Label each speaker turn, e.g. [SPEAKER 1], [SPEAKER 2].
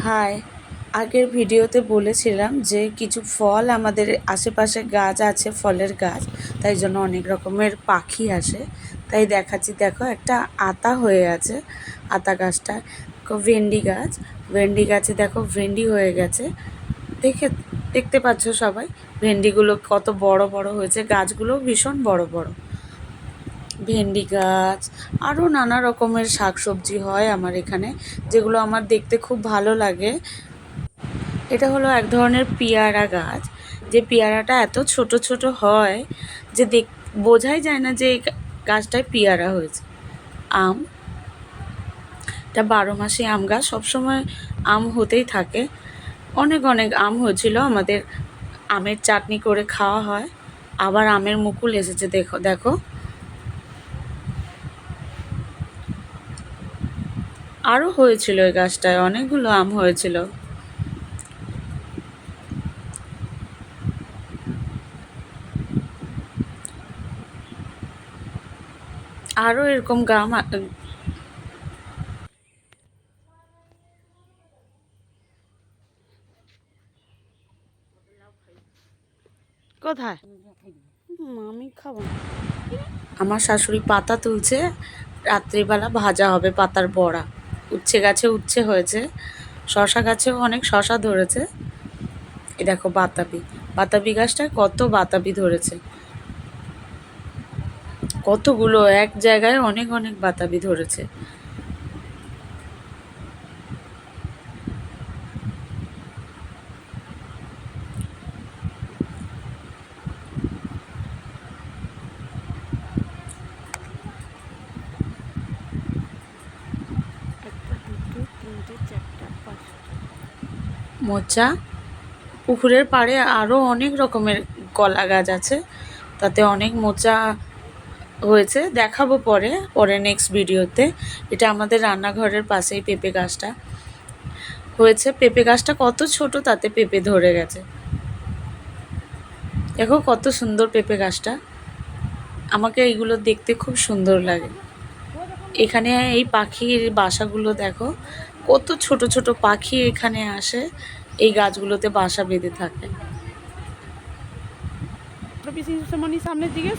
[SPEAKER 1] High, আগের ভিডিওতে বলেছিলাম যে কিছু ফল আমাদের আশেপাশে গাছ আছে, ফলের গাছ, তাই জন্য অনেক রকমের পাখি আসে। তাই দেখাচ্ছি, দেখো একটা আতা হয়ে আছে, আতা গাছটা। ভেন্ডি গাছ, ভেন্ডি গাছে দেখো ভেন্ডি হয়ে গেছে। দেখতে পাচ্ছ সবাই, ভেন্ডিগুলো কত বড় বড় হয়েছে, গাছগুলো ভীষণ বড় বড়। ভেন্ডি গাছ, আরও নানা রকমের শাকসবজি হয় আমার এখানে, যেগুলো আমার দেখতে খুব ভালো লাগে। এটা হলো এক ধরনের পেয়ারা গাছ, যে পেয়ারাটা এত ছোট ছোট হয় যে বোঝাই যায় না যে এই গাছটায় পেয়ারা হয়েছে। আম, এটা 12 মাসি আম গাছ, সবসময় আম হতেই থাকে। অনেক অনেক আম হয়েছিল, আমাদের আমের চাটনি করে খাওয়া হয়। আবার আমের মুকুল এসেছে, দেখো দেখো। আরও হয়েছিল এই গাছটায়, অনেকগুলো আম হয়েছিল। আরও এরকম কোথায় আমি খাবো না। আমার শাশুড়ি পাতা তুলছে, রাত্রিবেলা ভাজা হবে পাতার বড়া। উচ্ছে গাছে উচ্ছে হয়েছে, শশা গাছেও অনেক শশা ধরেছে। এই দেখো বাতাবি, বাতাবি গাছটায় কত বাতাবি ধরেছে, কতগুলো এক জায়গায় অনেক অনেক বাতাবি ধরেছে। মোচা, পুকুরের পাড়ে আরও অনেক রকমের কলা গাছ আছে, তাতে অনেক মোচা হয়েছে, দেখাবো পরে পরে নেক্সট ভিডিওতে। এটা আমাদের রান্নাঘরের পাশেই পেঁপে গাছটা হয়েছে। পেঁপে গাছটা কত ছোট, তাতে পেঁপে ধরে গেছে। দেখো কত সুন্দর পেঁপে গাছটা, আমাকে এইগুলো দেখতে খুব সুন্দর লাগে। এখানে এই পাখির বাসাগুলো দেখো, কত ছোট ছোট পাখি এখানে আসে, এই গাছগুলোতে বাসা বেঁধে থাকে।
[SPEAKER 2] সামনের দিকে